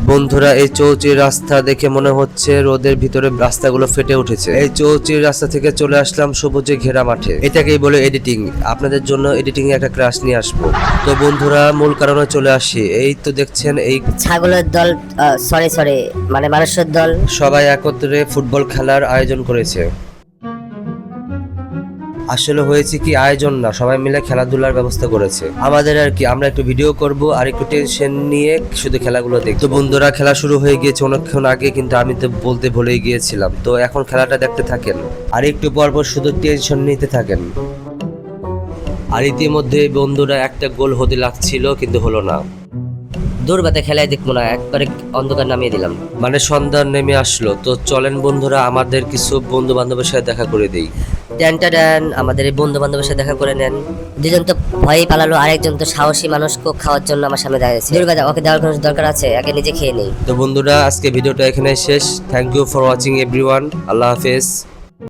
বন্ধুরা, এই চৌচির রাস্তা দেখে মনে হচ্ছে রোদের ভিতরে রাস্তাগুলো ফেটে উঠেছে। এই চৌচির রাস্তা থেকে চলে আসলাম সবুজে ঘেরা মাঠে। এটাকেই বলে এডিটিং। আপনাদের জন্য এডিটিং এ একটা ক্লাস নিয়ে আসবো। তো বন্ধুরা, মূল কারণে চলে আসি। এই তো দেখছেন, এই ছাগলের দল, সরি মানে মানুষের দল সবাই একত্রে ফুটবল খেলার আয়োজন করেছে। আসলে হয়েছে কি, আয়োজন না, সবাই মিলে খেলাধুলার ব্যবস্থা করেছে আমাদের আর কি। আমরা একটু ভিডিও করব আর একটু টেনশন নিয়ে শুধু খেলাগুলো দেখব। তো বন্ধুরা, খেলা শুরু হয়ে গিয়েছে অনেকক্ষণ আগে, কিন্তু আমি তো বলতে ভুলেই গিয়েছিলাম। তো এখন খেলাটা দেখতে থাকেন আর একটু পর পর শুধু টেনশন নিতে থাকেন। আর ইতিমধ্যে বন্ধুরা একটা গোল হতে লাগছিল, কিন্তু হলো না। দূর বাতে খেলায় দেখবো না, একবারে অন্ধকার নামিয়ে দিলাম। মানে সন্ধ্যা নেমে আসলো। তো চলেন বন্ধুরা, আমাদের কিছু বন্ধু বান্ধবের সাথে দেখা করে দিই। ড্যান আমাদের এই বন্ধু বান্ধবের সাথে দেখা করে নেন। দুজন তো ভয়ই পালালো, আরেকজন তো সাহসী মানুষ কোক খাওয়ার জন্য আমার সামনে দাঁড়িয়েছে। দূর বাতে ওকে দেওয়ার কোনো দরকার আছে? আগে নিজে খেয়ে নেই। তো বন্ধুরা, আজকে ভিডিওটা এখানে শেষ। Thank you for watching everyone. আল্লাহ হাফেজ।